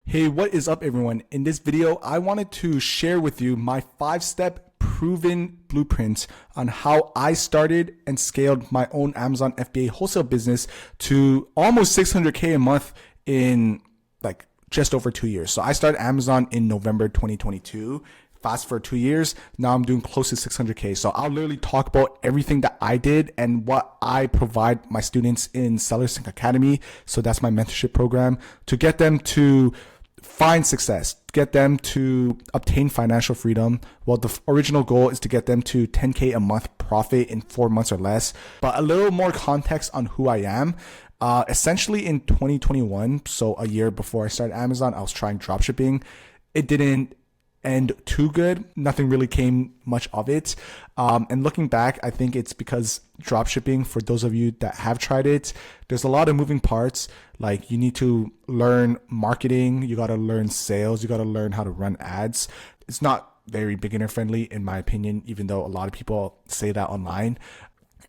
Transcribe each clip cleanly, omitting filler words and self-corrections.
Hey, what is up everyone? In this video, I wanted to share with you my 5-step proven blueprint on how I started and scaled my own Amazon FBA wholesale business to almost 600K a month in like just over 2 years. So I started Amazon in November 2022. Fast for 2 years, now I'm doing close to 600K. So I'll literally talk about everything that I did and what I provide my students in Seller Sync Academy. So that's my mentorship program to get them to find success, get them to obtain financial freedom. Well, the original goal is to get them to 10K a month profit in 4 months or less. But a little more context on who I am. Essentially in 2021, so a year before I started Amazon, I was trying dropshipping. It didn't end too good. Nothing really came much of it. And looking back, I think it's because dropshipping, for those of you that have tried it, there's a lot of moving parts. Like you need to learn marketing, you got to learn sales, you got to learn how to run ads. It's not very beginner friendly in my opinion, even though a lot of people say that online.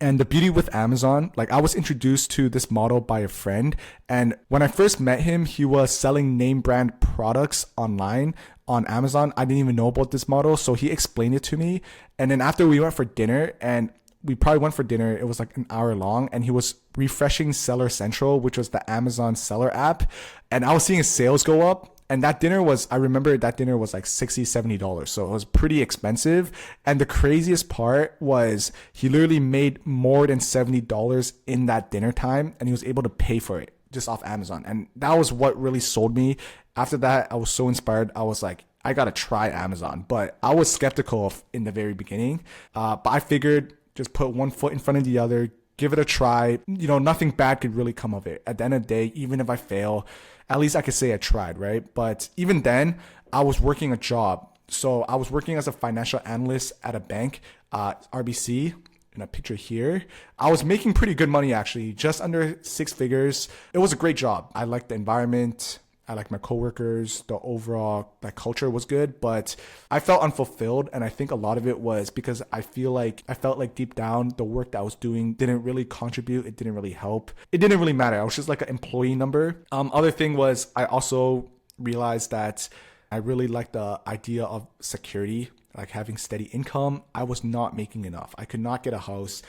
And the beauty with Amazon, like I was introduced to this model by a friend. And when I first met him, he was selling name brand products online on Amazon. I didn't even know about this model. So he explained it to me. And then after we went for dinner, and we probably went for dinner, it was like an hour long, and he was refreshing Seller Central, which was the Amazon seller app. And I was seeing his sales go up. And that dinner was, I remember that dinner was like $60, $70. So it was pretty expensive. And the craziest part was he literally made more than $70 in that dinner time, and he was able to pay for it just off Amazon. And that was what really sold me. After that, I was so inspired. I was like, I got to try Amazon, but I was skeptical in the very beginning. But I figured just put one foot in front of the other, give it a try. You know, nothing bad could really come of it. At the end of the day, even if I fail, at least I could say I tried, right? But even then, I was working a job. So I was working as a financial analyst at a bank, RBC, in a picture here. I was making pretty good money actually, just under 6 figures. It was a great job. I liked the environment. I liked my coworkers. The overall culture was good, but I felt unfulfilled. And I think a lot of it was because I felt like deep down, the work that I was doing didn't really contribute. It didn't really help. It didn't really matter. I was just like an employee number. Other thing was I also realized that I really liked the idea of security, like having steady income. I was not making enough. I could not get a house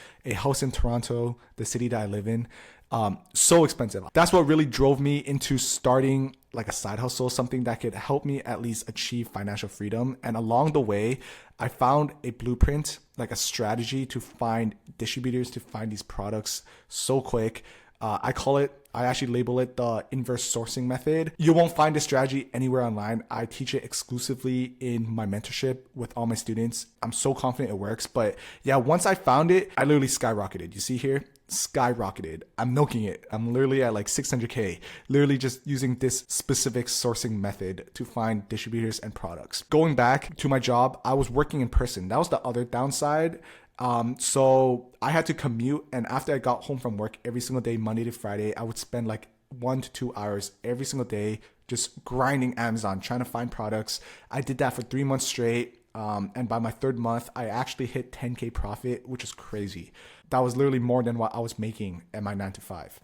in Toronto, the city that I live in. So expensive. That's what really drove me into starting like a side hustle, something that could help me at least achieve financial freedom. And along the way, I found a blueprint, like a strategy to find distributors, to find these products so quick. I actually label it the inverse sourcing method. You won't find this strategy anywhere online. I teach it exclusively in my mentorship with all my students. I'm so confident it works. But yeah, once I found it, I literally skyrocketed. You see here? Skyrocketed. I'm milking it. I'm literally at like 600K, literally just using this specific sourcing method to find distributors and products. Going back to my job, I was working in person. That was the other downside. So I had to commute, and after I got home from work every single day, Monday to Friday, I would spend like 1 to 2 hours every single day just grinding Amazon, trying to find products. I did that for 3 months straight. And by my 3rd month, I actually hit 10K profit, which is crazy. That was literally more than what I was making at my 9 to 5,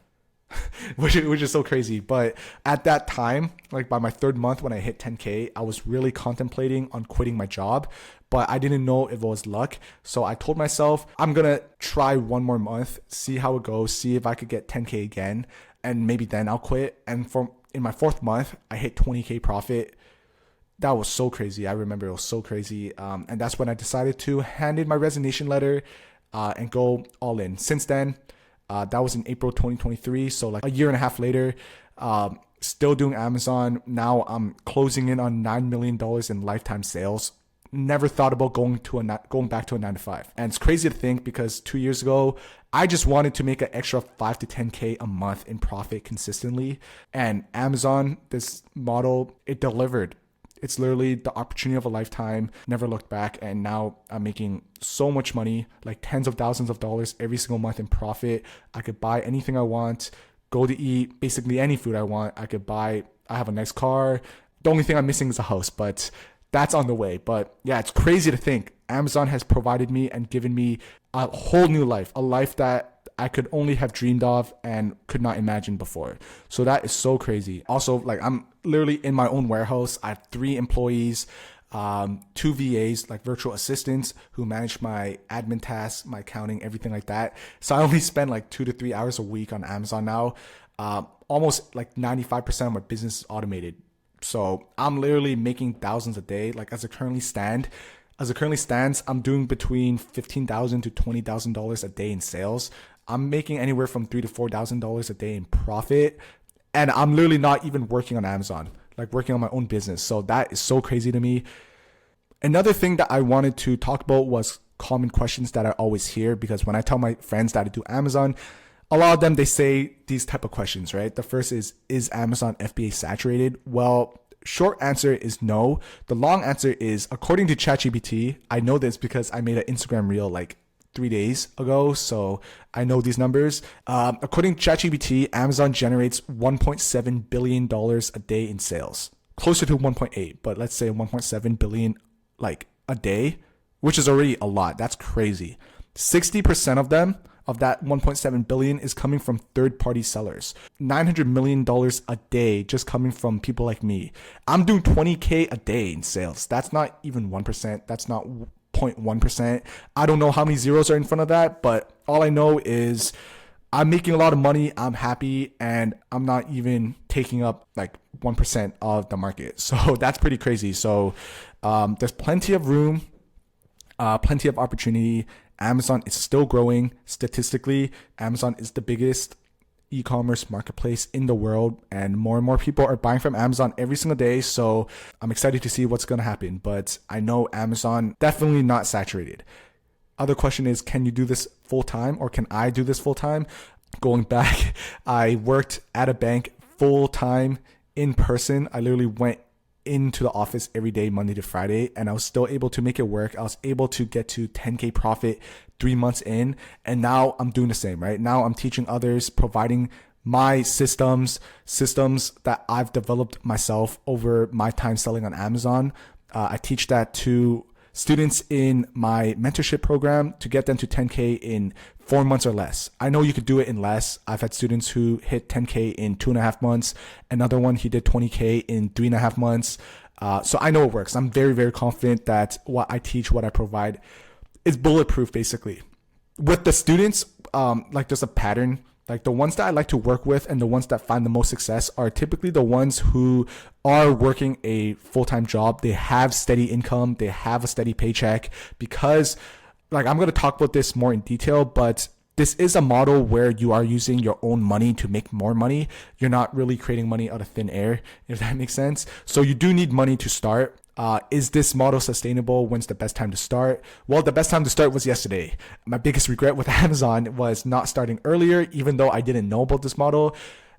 which is so crazy. But at that time, like by my 3rd month, when I hit 10K, I was really contemplating on quitting my job, but I didn't know if it was luck. So I told myself, I'm going to try 1 more month, see how it goes, see if I could get 10K again, and maybe then I'll quit. And in my 4th month, I hit 20K profit. That was so crazy. I remember it was so crazy. And that's when I decided to hand in my resignation letter and go all in. Since then, that was in April 2023. So like a year and a half later, still doing Amazon. Now I'm closing in on $9 million in lifetime sales. Never thought about going back to a 9 to 5. And it's crazy to think because 2 years ago, I just wanted to make an extra 5 to 10K a month in profit consistently. And Amazon, this model, it delivered. It's literally the opportunity of a lifetime, never looked back. And now I'm making so much money, like tens of thousands of dollars every single month in profit. I could buy anything I want, go to eat, basically any food I want. I have a nice car. The only thing I'm missing is a house, but that's on the way. But yeah, it's crazy to think Amazon has provided me and given me a whole new life, a life that I could only have dreamed of and could not imagine before. So that is so crazy. Also, like, I'm literally in my own warehouse. I have 3 employees, 2 VAs, like virtual assistants, who manage my admin tasks, my accounting, everything like that. So I only spend like 2 to 3 hours a week on Amazon now. Almost like 95% of my business is automated. So I'm literally making thousands a day. Like, as it currently stands, I'm doing between $15,000 to $20,000 a day in sales. I'm making anywhere from $3,000 to $4,000 a day in profit. And I'm literally not even working on Amazon, like working on my own business. So that is so crazy to me. Another thing that I wanted to talk about was common questions that I always hear, because when I tell my friends that I do Amazon, a lot of them, they say these type of questions, right? The first is Amazon FBA saturated? Well, short answer is no. The long answer is, according to ChatGPT, I know this because I made an Instagram reel like 3 days ago, so I know these numbers. According to ChatGPT, Amazon generates $1.7 billion a day in sales. Closer to 1.8, but let's say 1.7 billion like a day, which is already a lot. That's crazy. 60% of them, of that 1.7 billion, is coming from third-party sellers. $900 million a day just coming from people like me. I'm doing 20K a day in sales. That's not even 1%. That's not 0.1%. I don't know how many zeros are in front of that, but all I know is I'm making a lot of money. I'm happy, and I'm not even taking up like 1% of the market. So that's pretty crazy. So there's plenty of room, plenty of opportunity. Amazon is still growing. Statistically, Amazon is the biggest e-commerce marketplace in the world, and more people are buying from Amazon every single day. So I'm excited to see what's going to happen, but I know Amazon definitely not saturated. Other question is, can you do this full time, or can I do this full time? Going back, I worked at a bank full time in person. I literally went into the office every day, Monday to Friday, and I was still able to make it work. I was able to get to 10K profit 3 months in, and now I'm doing the same, right? Now I'm teaching others, providing my systems that I've developed myself over my time selling on Amazon. I teach that to students in my mentorship program to get them to 10K in 4 months or less. I know you could do it in less. I've had students who hit 10K in 2.5 months. Another one, he did 20K in 3.5 months. So I know it works. I'm very, very confident that what I teach, what I provide is bulletproof, basically. With the students, like, there's a pattern. Like, the ones that I like to work with and the ones that find the most success are typically the ones who are working a full-time job. They have steady income. They have a steady paycheck, because, like, I'm going to talk about this more in detail, but this is a model where you are using your own money to make more money. You're not really creating money out of thin air, if that makes sense. So you do need money to start. Is this model sustainable? When's the best time to start? Well, the best time to start was yesterday. My biggest regret with Amazon was not starting earlier, even though I didn't know about this model.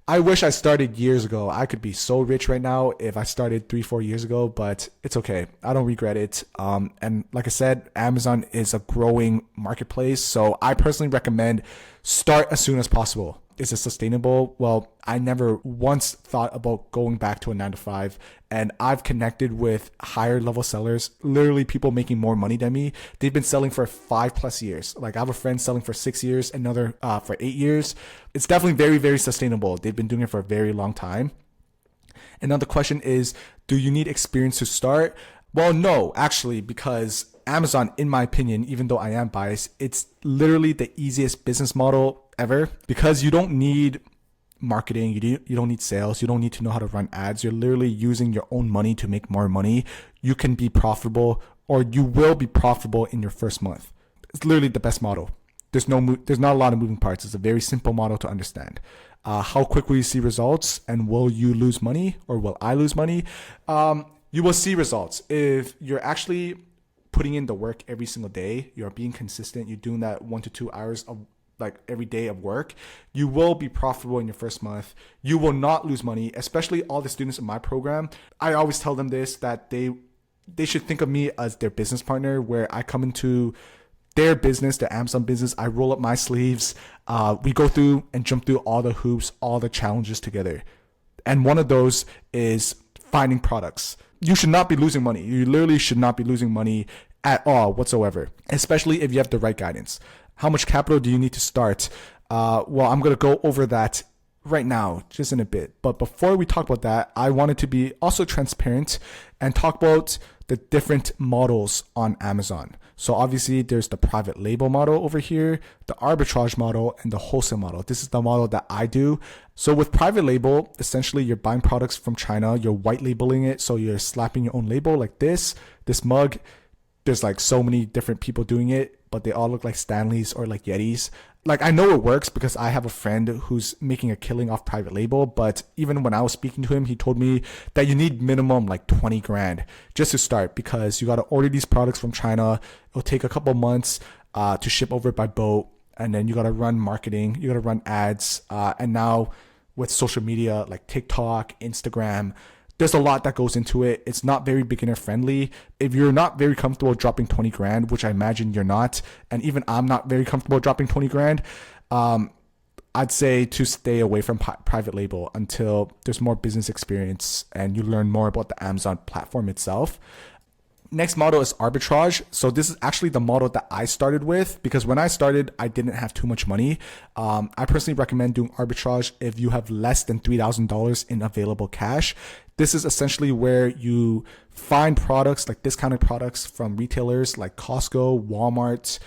I wish I started years ago. I could be so rich right now if I started 3-4 years ago, but it's okay. I don't regret it. And like I said, Amazon is a growing marketplace. So I personally recommend start as soon as possible. Is it sustainable? Well, I never once thought about going back to a 9 to 5, and I've connected with higher level sellers, literally people making more money than me. They've been selling for 5+ years. Like, I have a friend selling for 6 years, another for 8 years. It's definitely very, very sustainable. They've been doing it for a very long time. Another question is, do you need experience to start? Well, no, actually, because Amazon, in my opinion, even though I am biased, it's literally the easiest business model ever, because you don't need marketing, you don't need sales, you don't need to know how to run ads. You're literally using your own money to make more money. You can be profitable, or you will be profitable in your first month. It's literally the best model. There's not a lot of moving parts. It's a very simple model to understand. How quick will you see results, and will you lose money, or will I lose money? You will see results if you're actually putting in the work every single day. You're being consistent. You're doing that 1 to 2 hours of, like, every day of work. You will be profitable in your first month. You will not lose money, especially all the students in my program. I always tell them this, that they should think of me as their business partner, where I come into their business, the Amazon business. I roll up my sleeves. We go through and jump through all the hoops, all the challenges together. And one of those is finding products. You should not be losing money. You literally should not be losing money at all whatsoever, especially if you have the right guidance. How much capital do you need to start? Well, I'm going to go over that right now, just in a bit. But before we talk about that, I wanted to be also transparent and talk about the different models on Amazon. So obviously there's the private label model over here, the arbitrage model, and the wholesale model. This is the model that I do. So with private label, essentially you're buying products from China, you're white labeling it. So you're slapping your own label like this mug. There's like so many different people doing it, but they all look like Stanleys or like Yetis. Like I know it works because I have a friend who's making a killing off private label, but even when I was speaking to him, he told me that you need minimum like 20 grand just to start, because you got to order these products from China. It'll take a couple months to ship over by boat, and then you got to run marketing, you got to run ads, and now with social media like TikTok, Instagram, there's a lot that goes into it. It's not very beginner friendly. If you're not very comfortable dropping 20 grand, which I imagine you're not, and even I'm not very comfortable dropping 20 grand, I'd say to stay away from private label until there's more business experience and you learn more about the Amazon platform itself. Next model is arbitrage. So this is actually the model that I started with, because when I started, I didn't have too much money. I personally recommend doing arbitrage if you have less than $3,000 in available cash. This is essentially where you find products like discounted products from retailers like Costco, Walmart,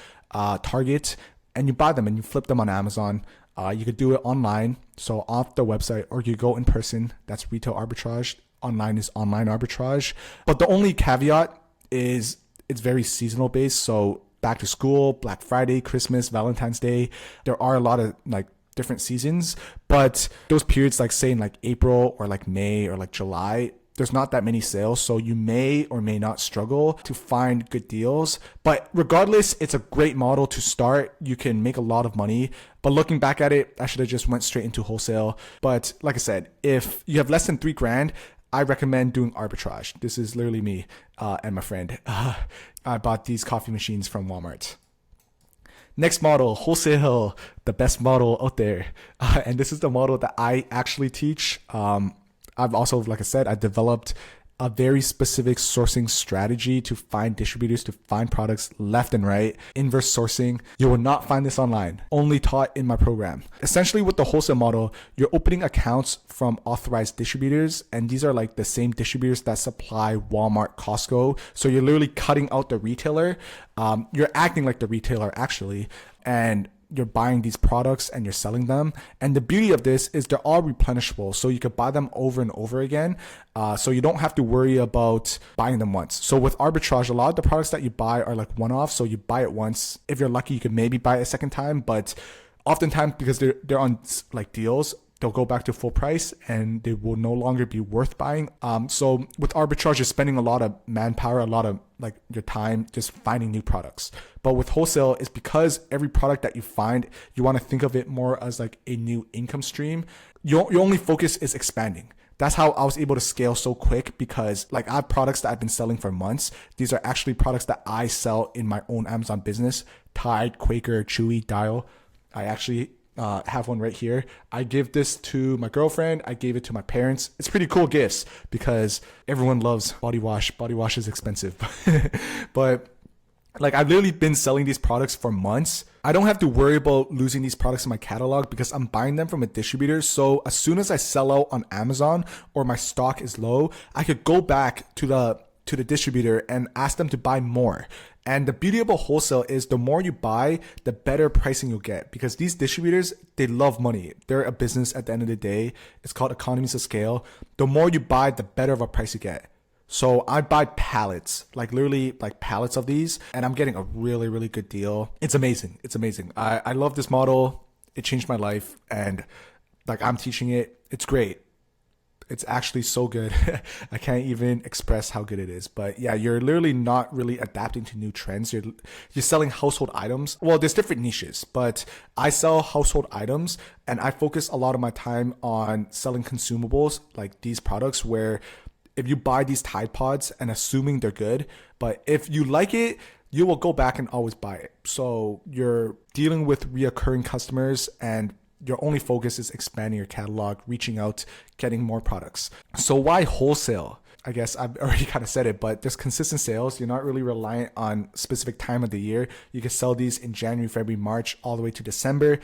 Target, and you buy them and you flip them on Amazon. You could do it online, so off the website, or you go in person. That's retail arbitrage. Online is online arbitrage. But the only caveat is it's very seasonal based. So back to school, Black Friday, Christmas, Valentine's Day, there are a lot of like different seasons, but those periods, like say in like April or like May or like July, there's not that many sales. So you may or may not struggle to find good deals, but regardless, it's a great model to start. You can make a lot of money, but looking back at it, I should have just went straight into wholesale. But like I said, if you have less than 3 grand, I recommend doing arbitrage. This is literally me and my friend. I bought these coffee machines from Walmart. Next model, wholesale, the best model out there. And this is the model that I actually teach. I've also, like I said, I developed a very specific sourcing strategy to find distributors, to find products left and right. Inverse sourcing. You will not find this online, only taught in my program. Essentially with the wholesale model, you're opening accounts from authorized distributors, and these are like the same distributors that supply Walmart, Costco. So you're literally cutting out the retailer. You're acting like the retailer actually, and you're buying these products and you're selling them. And the beauty of this is they're all replenishable. So you could buy them over and over again. So you don't have to worry about buying them once. So with arbitrage, a lot of the products that you buy are like one-off. So you buy it once. If you're lucky, you could maybe buy it a second time, but oftentimes because they're on like deals, they'll go back to full price and they will no longer be worth buying. So with arbitrage, you're spending a lot of manpower, a lot of like your time just finding new products. But with wholesale, it's because every product that you find, you want to think of it more as like a new income stream. Your only focus is expanding. That's how I was able to scale so quick, because like I have products that I've been selling for months. These are actually products that I sell in my own Amazon business. Tide, Quaker, Chewy, Dial. I actually have one right here. I give this to my girlfriend. I gave it to my parents. It's pretty cool gifts because everyone loves body wash. Body wash is expensive. But like I've literally been selling these products for months. I don't have to worry about losing these products in my catalog because I'm buying them from a distributor. So as soon as I sell out on Amazon or my stock is low, I could go back to the distributor and ask them to buy more. And the beauty about wholesale is the more you buy, the better pricing you'll get, because these distributors, they love money. They're a business at the end of the day. It's called economies of scale. The more you buy, the better of a price you get. So I buy pallets, like literally like pallets of these, and I'm getting a really, really good deal. It's amazing. It's amazing. I love this model. It changed my life, and like I'm teaching it. It's great. It's actually so good. I can't even express how good it is. But yeah, you're literally not really adapting to new trends. You're selling household items. Well, there's different niches, but I sell household items, and I focus a lot of my time on selling consumables like these products, where if you buy these Tide Pods and assuming they're good, but if you like it, you will go back and always buy it. So you're dealing with reoccurring customers, and your only focus is expanding your catalog, reaching out, getting more products. So why wholesale? I guess I've already kind of said it, but there's consistent sales. You're not really reliant on specific time of the year. You can sell these in January, February, March, all the way to December.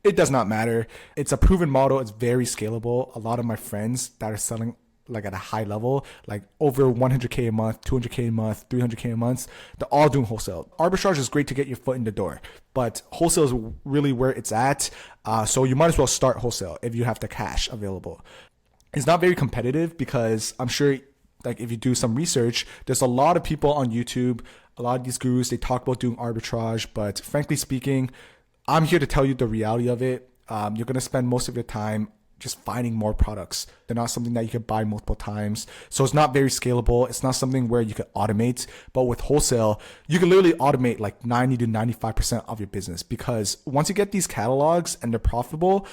It does not matter. It's a proven model. It's very scalable. A lot of my friends that are selling like at a high level, like over 100K a month, 200K a month, 300K a month, they're all doing wholesale. Arbitrage is great to get your foot in the door, but wholesale is really where it's at. So you might as well start wholesale if you have the cash available. It's not very competitive because I'm sure, like if you do some research, there's a lot of people on YouTube, a lot of these gurus, they talk about doing arbitrage, but frankly speaking, I'm here to tell you the reality of it. You're going to spend most of your time just finding more products. They're not something that you can buy multiple times. So it's not very scalable. It's not something where you can automate. But with wholesale, you can literally automate like 90 to 95% of your business, because once you get these catalogs and they're profitable,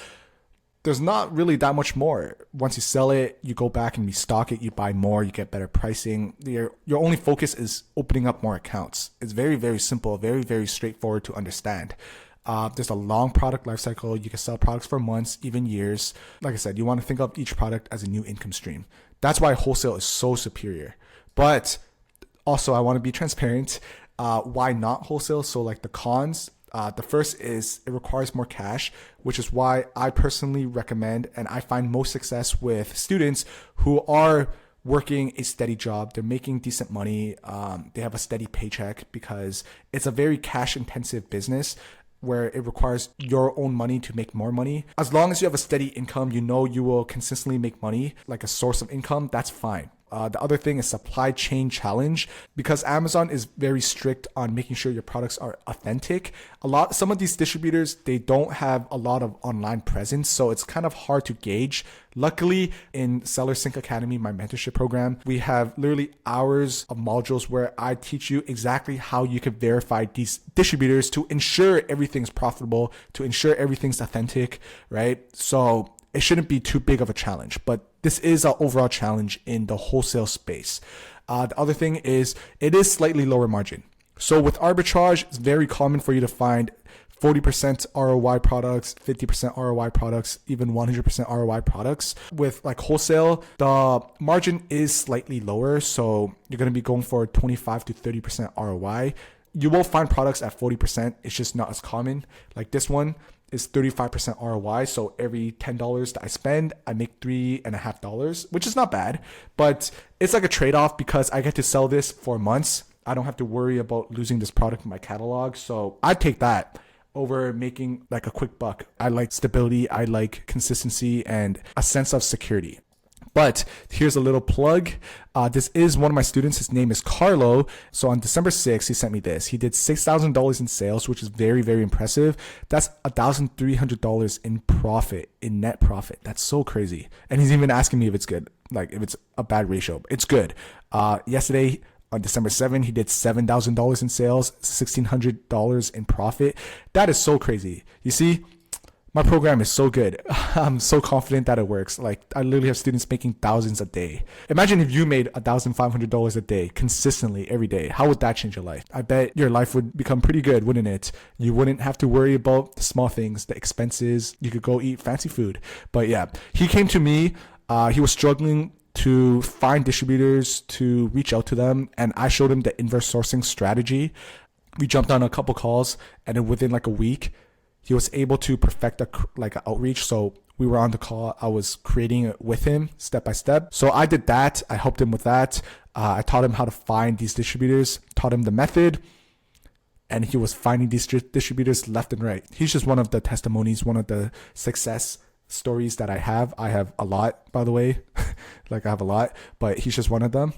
there's not really that much more. Once you sell it, you go back and restock it, you buy more, you get better pricing. Your only focus is opening up more accounts. It's very, very simple, very, very straightforward to understand. There's a long product life cycle. You can sell products for months, even years. Like I said, you want to think of each product as a new income stream. That's why wholesale is so superior. But also, I want to be transparent. Why not wholesale? So like the cons, the first is it requires more cash, which is why I personally recommend, and I find most success with students who are working a steady job. They're making decent money. They have a steady paycheck, because it's a very cash intensive business where it requires your own money to make more money. As long as you have a steady income, you know you will consistently make money, like a source of income, that's fine. The other thing is supply chain challenge, because Amazon is very strict on making sure your products are authentic. Some of these distributors, they don't have a lot of online presence, so it's kind of hard to gauge. Luckily, in Seller Sync Academy, my mentorship program, we have literally hours of modules where I teach you exactly how you can verify these distributors to ensure everything's profitable, to ensure everything's authentic, right? So it shouldn't be too big of a challenge, but this is an overall challenge in the wholesale space. The other thing is it is slightly lower margin. So with arbitrage, it's very common for you to find 40% ROI products, 50% ROI products, even 100% ROI products. With like wholesale, the margin is slightly lower. So you're going to be going for 25 to 30% ROI. You will find products at 40%. It's just not as common. Like this one is 35% ROI. So every $10 that I spend, I make $3.50, which is not bad, but it's like a trade-off because I get to sell this for months. I don't have to worry about losing this product in my catalog. So I take that over making like a quick buck. I like stability. I like consistency and a sense of security. But here's a little plug. This is one of my students. His name is Carlo. So on December 6th, he sent me this. He did $6,000 in sales, which is very, very impressive. That's $1,300 in profit, in net profit. That's so crazy. And he's even asking me if it's good, like if it's a bad ratio. It's good. Yesterday, on December 7th, he did $7,000 in sales, $1,600 in profit. That is so crazy. You see, my program is so good. I'm so confident that it works. Like I literally have students making thousands a day. Imagine if you made $1,500 a day consistently every day. How would that change your life? I bet your life would become pretty good, wouldn't it? You wouldn't have to worry about the small things, the expenses. You could go eat fancy food. But yeah, he came to me. He was struggling to find distributors, to reach out to them. And I showed him the inverse sourcing strategy. We jumped on a couple calls, and then within like a week, he was able to perfect an outreach. So we were on the call. I was creating it with him step by step. So I did that. I helped him with that. I taught him how to find these distributors, taught him the method, and he was finding these distributors left and right. He's just one of the testimonies, one of the success stories that I have. I have a lot, by the way. Like I have a lot, but he's just one of them.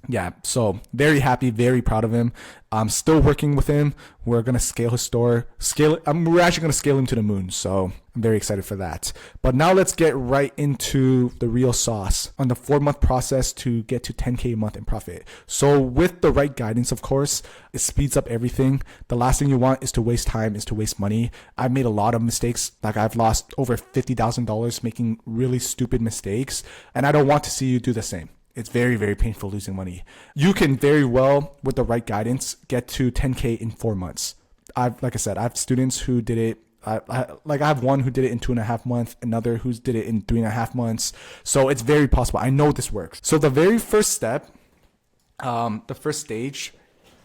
Yeah, so very happy, very proud of him. I'm still working with him. We're going to scale his store. We're actually going to scale him to the moon. So I'm very excited for that. But now let's get right into the real sauce on the 4-month process to get to 10K a month in profit. So with the right guidance, of course, it speeds up everything. The last thing you want is to waste time, is to waste money. I've made a lot of mistakes. Like I've lost over $50,000 making really stupid mistakes. And I don't want to see you do the same. It's very, very painful losing money. You can very well, with the right guidance, get to 10K in 4 months. Like I said, I have students who did it. I have one who did it in 2.5 months, another who's did it in 3.5 months. So it's very possible. I know this works. So the very first step, the first stage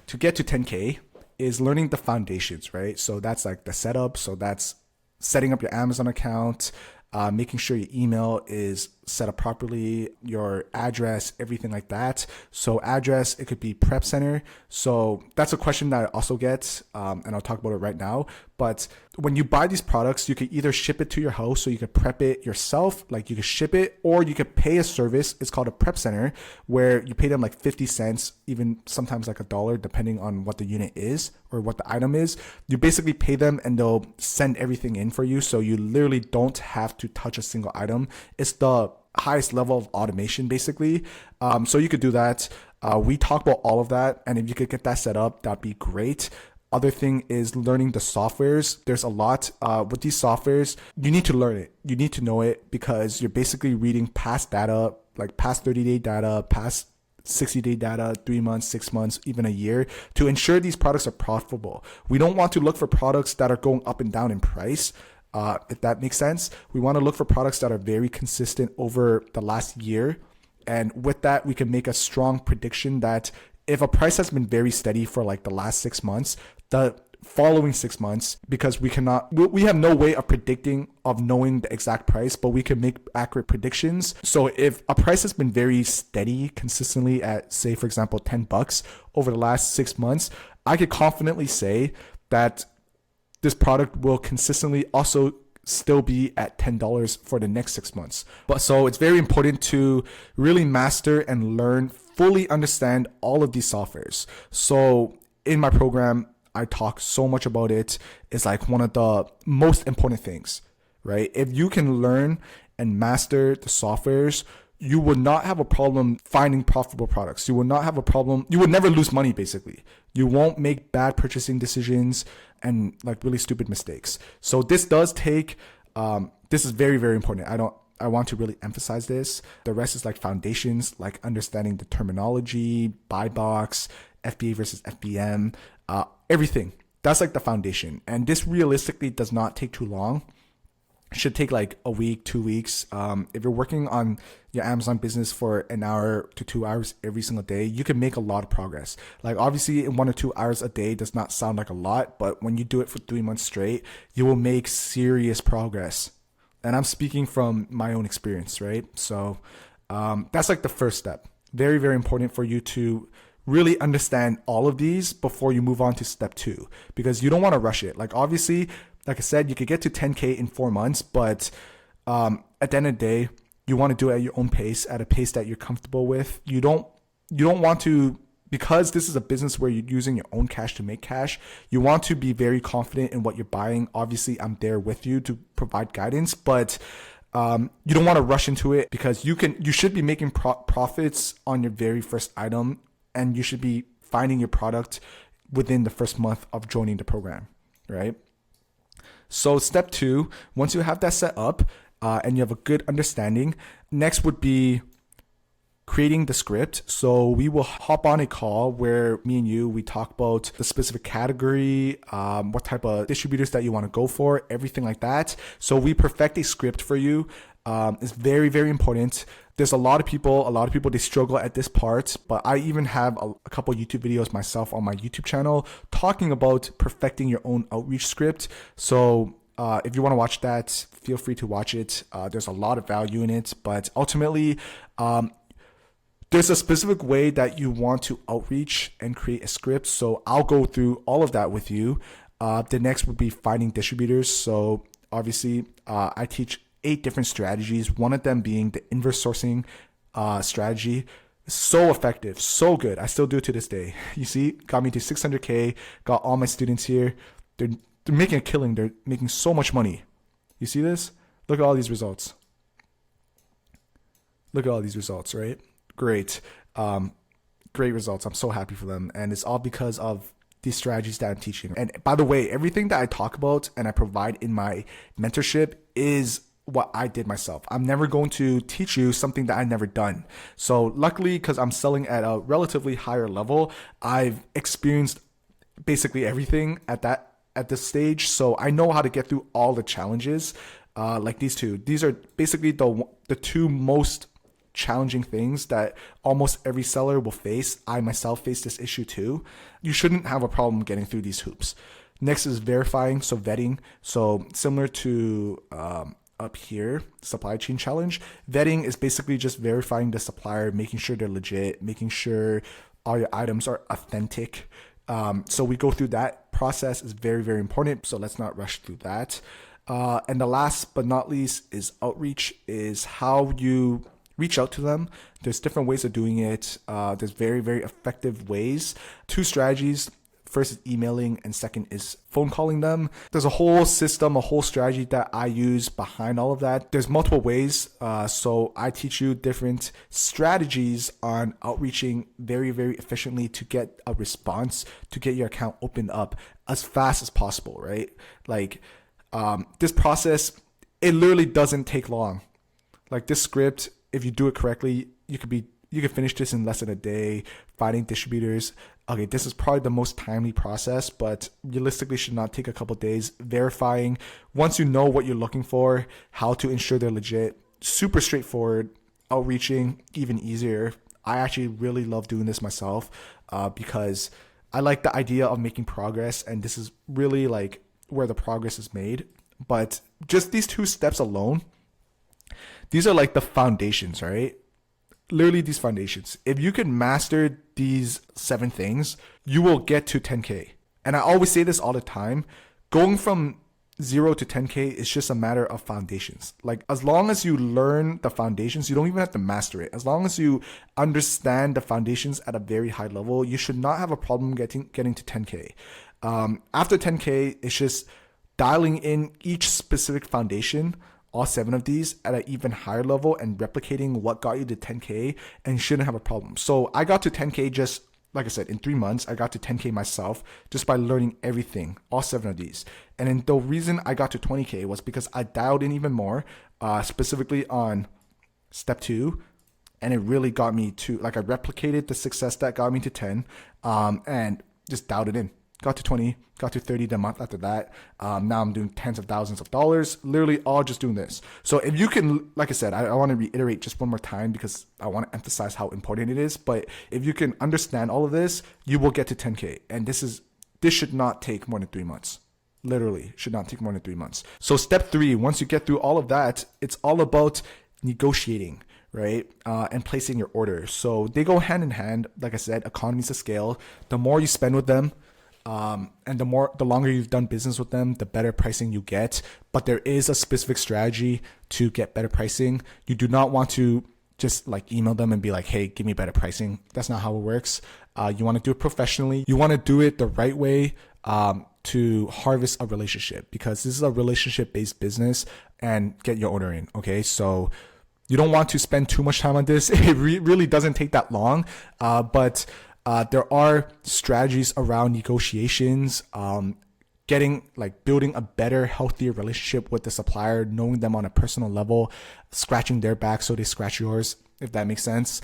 to get to 10K is learning the foundations, right? So that's like the setup. So that's setting up your Amazon account, making sure your email is set up properly, your address, everything like that. So address, it could be prep center. So that's a question that I also get, and I'll talk about it right now. But when you buy these products, you could either ship it to your house, so you could prep it yourself, like you could ship it, or you could pay a service. It's called a prep center, where you pay them like 50 cents, even sometimes like $1, depending on what the unit is or what the item is. You basically pay them and they'll send everything in for you. So you literally don't have to touch a single item. It's the highest level of automation, basically. So you could do that. We talk about all of that, and if you could get that set up, that'd be great. Other thing is learning the softwares. There's a lot with these softwares. You need to learn it. You need to know it, because you're basically reading past data, like past 30-day data, past 60-day data, 3 months, 6 months, even a year, to ensure these products are profitable. We don't want to look for products that are going up and down in price. If that makes sense. We want to look for products that are very consistent over the last year. And with that, we can make a strong prediction that if a price has been very steady for like the last 6 months, the following 6 months, because we have no way of predicting, of knowing the exact price, but we can make accurate predictions. So if a price has been very steady consistently at, say, for example, $10 over the last 6 months, I could confidently say that this product will consistently also still be at $10 for the next 6 months. But so it's very important to really master and learn, fully understand all of these softwares. So in my program, I talk so much about it. It's like one of the most important things, right? If you can learn and master the softwares, you would not have a problem finding profitable products. You would not have a problem. You would never lose money, basically. You won't make bad purchasing decisions and like really stupid mistakes. So this does take, this is very, very important. I want to really emphasize this. The rest is like foundations, like understanding the terminology, buy box, FBA versus FBM, everything. That's like the foundation. And this realistically does not take too long. It should take like a week, 2 weeks. If you're working on your Amazon business for an hour to 2 hours every single day, you can make a lot of progress. Like obviously in 1 or 2 hours a day does not sound like a lot, but when you do it for 3 months straight, you will make serious progress. And I'm speaking from my own experience, right? So that's like the first step. Very, very important for you to really understand all of these before you move on to step 2, because you don't want to rush it. Like obviously, like I said, you could get to 10K in 4 months, but at the end of the day, you want to do it at your own pace, at a pace that you're comfortable with. You don't want to, because this is a business where you're using your own cash to make cash, you want to be very confident in what you're buying. Obviously, I'm there with you to provide guidance, but you don't want to rush into it, because you should be making profits on your very first item, and you should be finding your product within the first month of joining the program, right? So step 2, once you have that set up and you have a good understanding, next would be creating the script. So we will hop on a call where me and you, we talk about the specific category, what type of distributors that you want to go for, everything like that. So we perfect a script for you. It's very, very important. There's a lot of people, they struggle at this part, but I even have a couple YouTube videos myself on my YouTube channel talking about perfecting your own outreach script. So if you want to watch that, feel free to watch it. There's a lot of value in it, but ultimately, there's a specific way that you want to outreach and create a script. So I'll go through all of that with you. The next would be finding distributors. So obviously, I teach 8 different strategies, one of them being the inverse sourcing strategy. So effective, so good. I still do it to this day. You see, got me to 600K, got all my students here. They're making a killing. They're making so much money. You see this? Look at all these results. Look at all these results, right? Great. Great results. I'm so happy for them. And it's all because of these strategies that I'm teaching. And by the way, everything that I talk about and I provide in my mentorship is what I did myself. I'm never going to teach you something that I've never done. So luckily, because I'm selling at a relatively higher level, I've experienced basically everything at this stage. So I know how to get through all the challenges, like these two. These are basically the 2 most challenging things that almost every seller will face. I myself face this issue too. You shouldn't have a problem getting through these hoops. Next is verifying, so vetting. So similar to up here, supply chain challenge. Vetting is basically just verifying the supplier, making sure they're legit, making sure all your items are authentic. So we go through that process is very, very important. So let's not rush through that. And the last but not least is outreach, is how you reach out to them. There's different ways of doing it. There's very, very effective ways. Two strategies. First is emailing, and second is phone calling them. There's a whole system, a whole strategy that I use behind all of that. There's multiple ways. So I teach you different strategies on outreaching very, very efficiently to get a response, to get your account opened up as fast as possible, right? Like this process, it literally doesn't take long. Like this script, if you do it correctly, you could finish this in less than a day, finding distributors. Okay, this is probably the most timely process, but realistically should not take a couple days. Verifying, once you know what you're looking for, how to ensure they're legit, super straightforward. Outreaching, even easier. I actually really love doing this myself because I like the idea of making progress, and this is really like where the progress is made. But just these two steps alone, these are like the foundations, right? Literally these foundations. If you can master these 7 things, you will get to 10K. And I always say this all the time. Going from 0 to 10K is just a matter of foundations. Like as long as you learn the foundations, you don't even have to master it. As long as you understand the foundations at a very high level, you should not have a problem getting to 10K. After 10K, it's just dialing in each specific foundation, all 7 of these at an even higher level, and replicating what got you to 10K, and you shouldn't have a problem. So I got to 10K just, like I said, in 3 months. I got to 10K myself just by learning everything, all 7 of these. And then the reason I got to 20K was because I dialed in even more, specifically on step 2. And it really got me to, like I replicated the success that got me to 10 and just dialed it in. Got to 20, got to 30 the month after that. Now I'm doing tens of thousands of dollars, literally all just doing this. So if you can, like I said, I want to reiterate just one more time because I want to emphasize how important it is. But if you can understand all of this, you will get to 10K. And this should not take more than 3 months. Literally should not take more than 3 months. So step 3, once you get through all of that, it's all about negotiating, right? And placing your orders. So they go hand in hand. Like I said, economies of scale. The more you spend with them, and the longer you've done business with them, the better pricing you get. But there is a specific strategy to get better pricing. You do not want to just like email them and be like, hey, give me better pricing. That's not how it works. You want to do it professionally. You want to do it the right way to harvest a relationship, because this is a relationship-based business, and get your order in. Okay, so you don't want to spend too much time on this. It really doesn't take that long, but there are strategies around negotiations, building a better, healthier relationship with the supplier, knowing them on a personal level, scratching their back so they scratch yours, if that makes sense.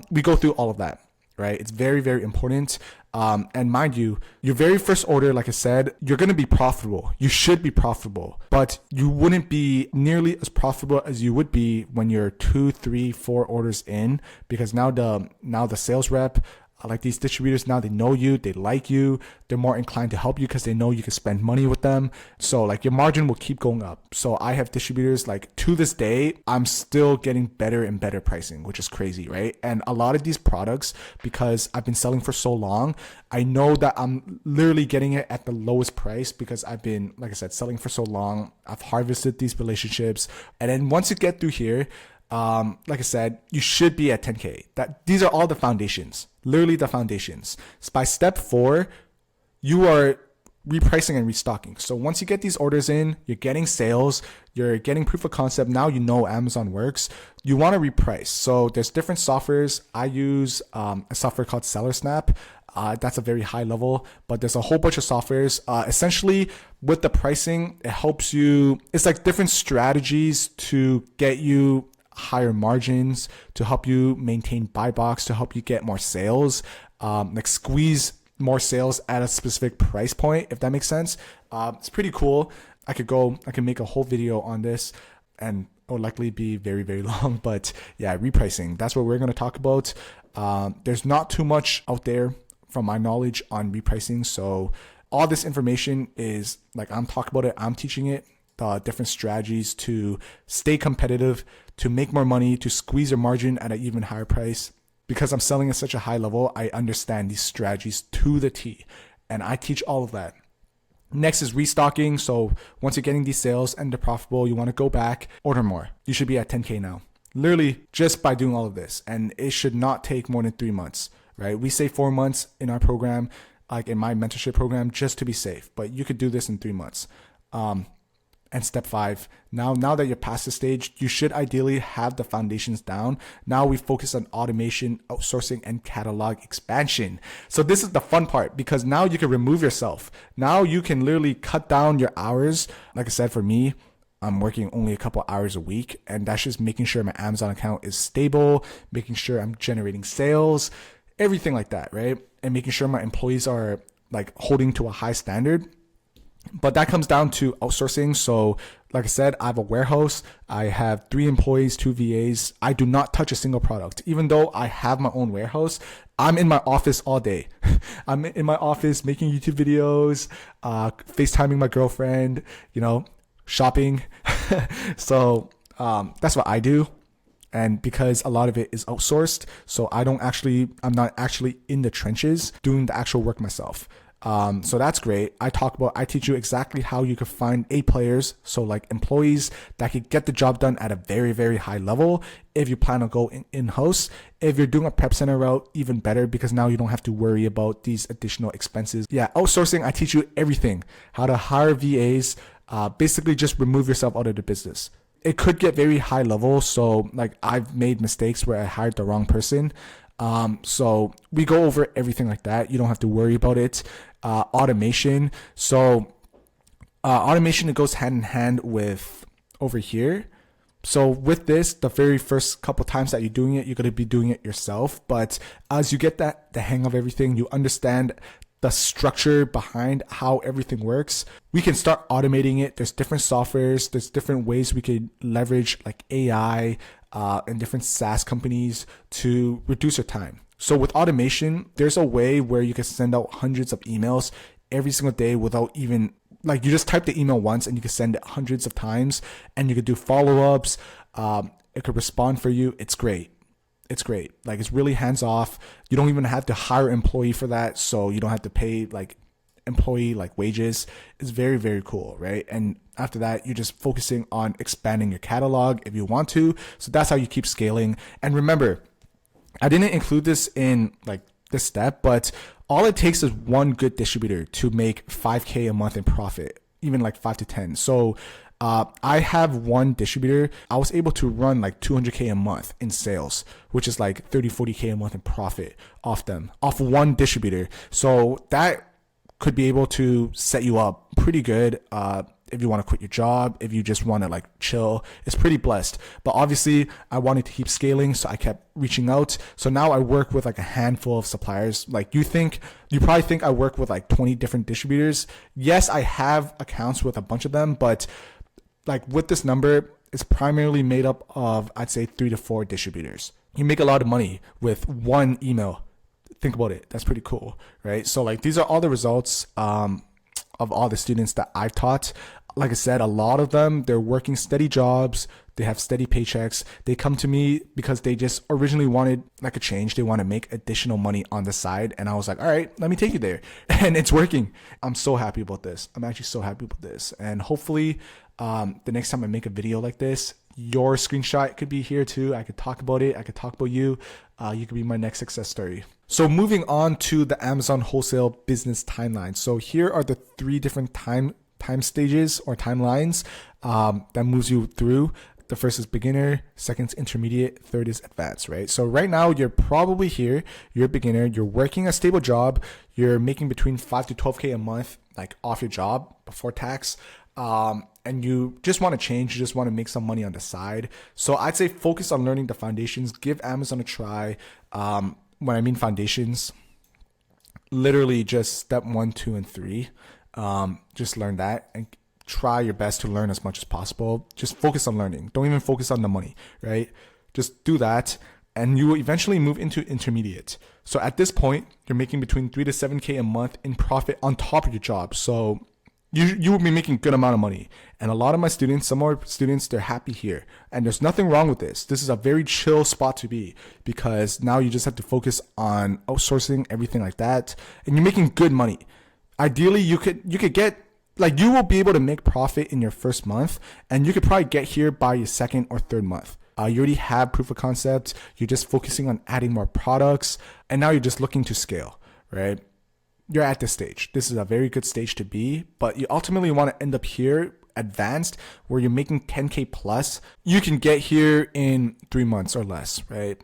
We go through all of that, right? It's very, very important. And mind you, your very first order, like I said, you're going to be profitable. You should be profitable, but you wouldn't be nearly as profitable as you would be when you're 2, 3, 4 orders in, because now the sales rep, like these distributors, now they know you, they like you, they're more inclined to help you because they know you can spend money with them. So like your margin will keep going up. So I have distributors, like to this day, I'm still getting better and better pricing, which is crazy, right? And a lot of these products, because I've been selling for so long, I know that I'm literally getting it at the lowest price because I've been, like I said, selling for so long. I've harvested these relationships. And then once you get through here, like I said, you should be at 10K. These are all the foundations, literally the foundations. So by step 4, you are repricing and restocking. So once you get these orders in, you're getting sales, you're getting proof of concept. Now you know Amazon works. You want to reprice. So there's different softwares. I use a software called SellerSnap. That's a very high level, but there's a whole bunch of softwares. Essentially, with the pricing, it helps you. It's like different strategies to get you higher margins, to help you maintain buy box, to help you get more sales, like squeeze more sales at a specific price point, if that makes sense. It's pretty cool. I can make a whole video on this, and it'll likely be very, very long, but yeah, repricing, that's what we're going to talk about. There's not too much out there from my knowledge on repricing. So All this information is like, I'm talking about it, I'm teaching it, the different strategies to stay competitive, to make more money, to squeeze your margin at an even higher price. Because I'm selling at such a high level, I understand these strategies to the T, and I teach all of that. Next is restocking. So once you're getting these sales and they're profitable, you want to go back, order more. You should be at 10K now, literally just by doing all of this. And it should not take more than 3 months, right? We say 4 months in our program, like in my mentorship program, just to be safe, but you could do this in 3 months. And step 5, now that you're past the stage, you should ideally have the foundations down. Now we focus on automation, outsourcing, and catalog expansion. So this is the fun part, because now you can remove yourself. Now you can literally cut down your hours. Like I said, for me, I'm working only a couple hours a week, and that's just making sure my Amazon account is stable, making sure I'm generating sales, everything like that, right? And making sure my employees are like holding to a high standard. But that comes down to outsourcing. So like I said, I have a warehouse. I have 3 employees, 2 VAs. I do not touch a single product. Even though I have my own warehouse, I'm in my office all day. I'm in my office making YouTube videos, FaceTiming my girlfriend, shopping. So that's what I do. And because a lot of it is outsourced, so I'm not actually in the trenches doing the actual work myself. So that's great. I teach you exactly how you can find A players. So like employees that could get the job done at a very, very high level. If you plan on going in-house, if you're doing a prep center route, even better, because now you don't have to worry about these additional expenses. Yeah. Outsourcing, I teach you everything, how to hire VAs, basically just remove yourself out of the business. It could get very high level. So like I've made mistakes where I hired the wrong person. So we go over everything like that. You don't have to worry about it. Automation. So automation, it goes hand in hand with over here. So with this, the very first couple times that you're doing it, you're going to be doing it yourself. But as you get the hang of everything, you understand the structure behind how everything works, we can start automating it. There's different softwares. There's different ways we could leverage like AI and different SaaS companies to reduce your time. So with automation, there's a way where you can send out hundreds of emails every single day without even, like, you just type the email once and you can send it hundreds of times, and you could do follow-ups. It could respond for you. It's great. It's great. Like, it's really hands off. You don't even have to hire an employee for that. So you don't have to pay like employee like wages. It's very, very cool. Right. And after that, you're just focusing on expanding your catalog if you want to. So that's how you keep scaling. And remember, I didn't include this in like this step, but all it takes is one good distributor to make 5K a month in profit, even like 5 to 10. So I have one distributor. I was able to run like 200K a month in sales, which is like 40K a month in profit off one distributor. So that could be able to set you up pretty good. If you want to quit your job, if you just want to like chill, it's pretty blessed. But obviously I wanted to keep scaling, so I kept reaching out. So now I work with like a handful of suppliers. Like you probably think I work with like 20 different distributors. Yes, I have accounts with a bunch of them, but like with this number, it's primarily made up of, I'd say 3 to 4 distributors. You make a lot of money with one email. Think about it. That's pretty cool, right? So like these are all the results of all the students that I've taught. Like I said, a lot of them, they're working steady jobs. They have steady paychecks. They come to me because they just originally wanted like a change. They want to make additional money on the side. And I was like, all right, let me take you there. And it's working. I'm so happy about this. I'm actually so happy about this. And hopefully the next time I make a video like this, your screenshot could be here too. I could talk about it. I could talk about you. You could be my next success story. So moving on to the Amazon wholesale business timeline. So here are the 3 different time stages or timelines that moves you through. The first is beginner, second is intermediate, third is advanced, right? So right now you're probably here, you're a beginner, you're working a stable job, you're making between 5 to 12K a month, like off your job before tax. And you just want to change, you just want to make some money on the side. So I'd say focus on learning the foundations, give Amazon a try. When I mean foundations, literally just step 1, 2, and 3. Just learn that and try your best to learn as much as possible. Just focus on learning. Don't even focus on the money, right? Just do that. and you will eventually move into intermediate. So at this point, you're making between 3 to 7K a month in profit on top of your job. So you will be making a good amount of money. And a lot of my students, some of our students, they're happy here. And there's nothing wrong with this. This is a very chill spot to be, because now you just have to focus on outsourcing, everything like that. And you're making good money. Ideally, you could get, like, you will be able to make profit in your first month, and you could probably get here by your second or third month. You already have proof of concept. You're just focusing on adding more products, and now you're just looking to scale, right? You're at this stage. This is a very good stage to be, but you ultimately want to end up here, advanced, where you're making 10K plus. You can get here in 3 months or less, right?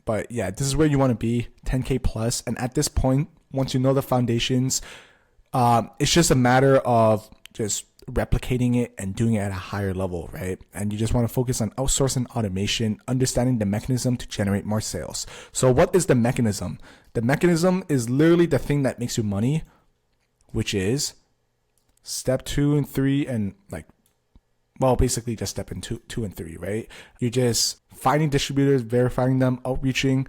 But yeah, this is where you want to be, 10K plus. And at this point, once you know the foundations, it's just a matter of just replicating it and doing it at a higher level, right? And you just want to focus on outsourcing automation, understanding the mechanism to generate more sales. So what is the mechanism? The mechanism is literally the thing that makes you money, which is step 2 and 3, and basically just step in 2 and 3, right? You're just finding distributors, verifying them, outreaching,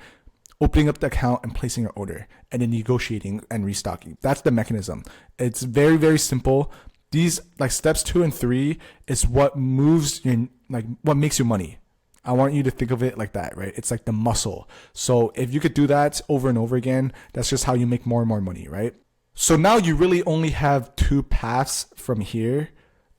opening up the account and placing your order, and then negotiating and restocking. That's the mechanism. It's very, very simple. These steps 2 and 3 is what moves your, what makes you money. I want you to think of it like that, right? It's like the muscle. So if you could do that over and over again, that's just how you make more and more money, right? So now you really only have 2 paths from here.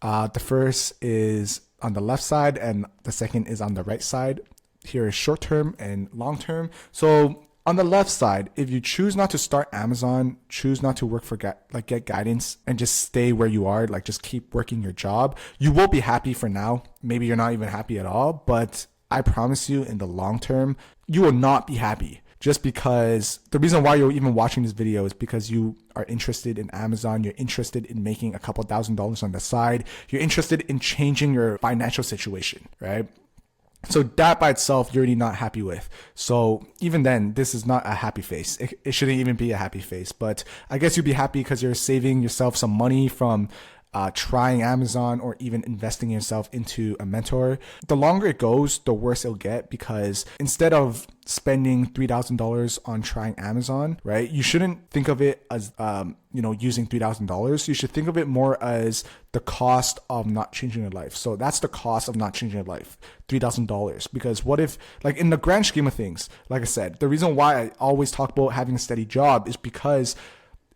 The first is on the left side, and the second is on the right side. Here is short term and long term. So on the left side, if you choose not to start Amazon, choose not to work for get guidance, and just stay where you are, just keep working your job, you will be happy for now. Maybe you're not even happy at all, but I promise you, in the long term, you will not be happy. Just because the reason why you're even watching this video is because you are interested in Amazon, you're interested in making a couple $1,000s on the side, you're interested in changing your financial situation, right? So that by itself, you're already not happy with. So even then, this is not a happy face. It shouldn't even be a happy face, but I guess you'd be happy because you're saving yourself some money from trying Amazon, or even investing yourself into a mentor. The longer it goes, the worse it'll get, because instead of spending $3,000 on trying Amazon, right? You shouldn't think of it as, using $3,000. You should think of it more as the cost of not changing your life. So that's the cost of not changing your life, $3,000. Because what if, in the grand scheme of things, like I said, the reason why I always talk about having a steady job is because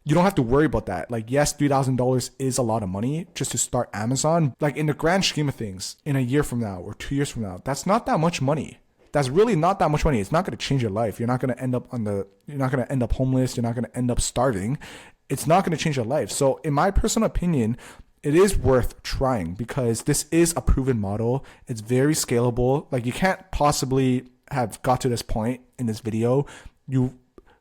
you don't have to worry about that. Yes, $3,000 is a lot of money just to start Amazon. In the grand scheme of things, in a year from now or 2 years from now, that's not that much money. That's really not that much money. It's not going to change your life. You're not going to end up you're not going to end up homeless. You're not going to end up starving. It's not going to change your life. So in my personal opinion, it is worth trying, because this is a proven model. It's very scalable. You can't possibly have got to this point in this video. You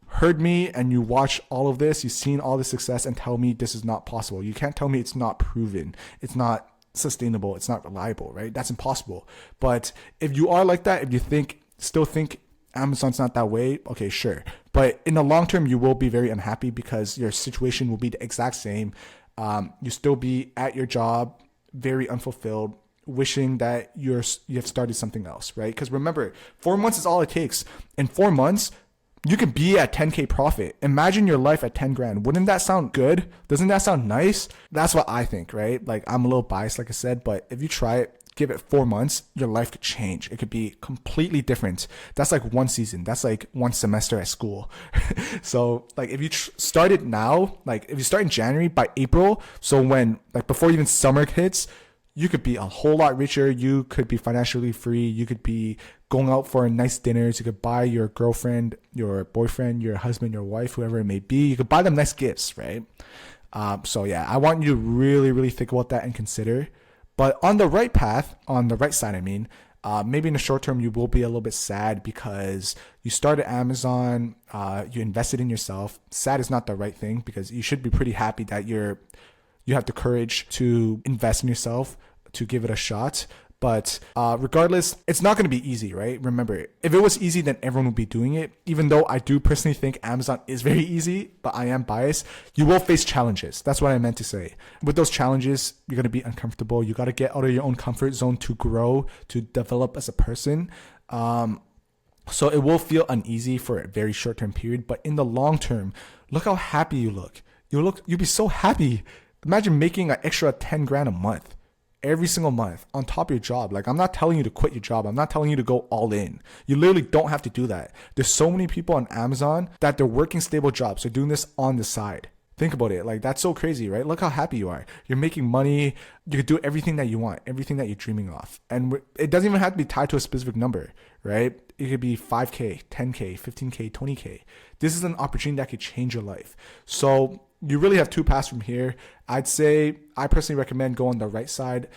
heard me and you watch all of this, you've seen all the success, and tell me this is not possible. You can't tell me it's not proven, it's not sustainable, it's not reliable, right? That's impossible. But if you are like that, if you still think Amazon's not that way, okay, sure. But in the long term, you will be very unhappy, because your situation will be the exact same. You still be at your job, very unfulfilled, wishing that you have started something else, right? Because remember, 4 months is all it takes. In 4 months, you could be at 10K profit. Imagine your life at 10 grand. Wouldn't that sound good? Doesn't that sound nice? That's what I think, right? I'm a little biased, like I said, but if you try it, give it 4 months, your life could change. It could be completely different. That's like one season. That's like one semester at school. So if you start it now, if you start in January, by April, so when, before even summer hits, you could be a whole lot richer. You could be financially free. You could be going out for nice dinners. You could buy your girlfriend, your boyfriend, your husband, your wife, whoever it may be. You could buy them nice gifts, right? So yeah, I want you to really, really think about that and consider. But on the right path, on the right side, maybe in the short term, you will be a little bit sad because you started Amazon, you invested in yourself. Sad is not the right thing, because you should be pretty happy that you have the courage to invest in yourself, to give it a shot. But regardless, it's not going to be easy, right? Remember, if it was easy, then everyone would be doing it. Even though I do personally think Amazon is very easy, but I am biased. You will face challenges. That's what I meant to say. With those challenges, you're going to be uncomfortable. You got to get out of your own comfort zone to grow, to develop as a person. So it will feel uneasy for a very short term period, but in the long term, look how happy you look. You'll be so happy. Imagine making an extra 10 grand a month every single month on top of your job. Like, I'm not telling you to quit your job. I'm not telling you to go all in. You literally don't have to do that. There's so many people on Amazon that they're working stable jobs. They're doing this on the side. Think about it. Like, that's so crazy, right? Look how happy you are. You're making money. You can do everything that you want, everything that you're dreaming of. And it doesn't even have to be tied to a specific number, right? It could be 5K, 10K, 15K, 20K. This is an opportunity that could change your life. So you really have two paths from here. I'd say I personally recommend going the right side.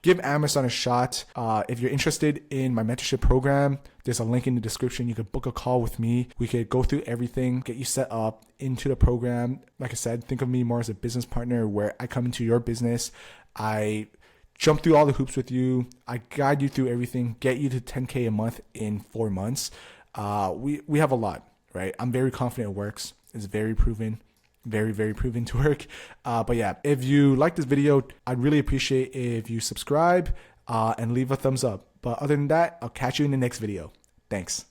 Give Amazon a shot. If you're interested in my mentorship program, there's a link in the description. You could book a call with me. We could go through everything, get you set up into the program. Like I said, think of me more as a business partner where I come into your business. I jump through all the hoops with you. I guide you through everything, get you to 10K a month in 4 months. We have a lot, right? I'm very confident it works. It's very proven. Very, very proven to work. But yeah, if you like this video, I'd really appreciate if you subscribe and leave a thumbs up. But other than that, I'll catch you in the next video. Thanks.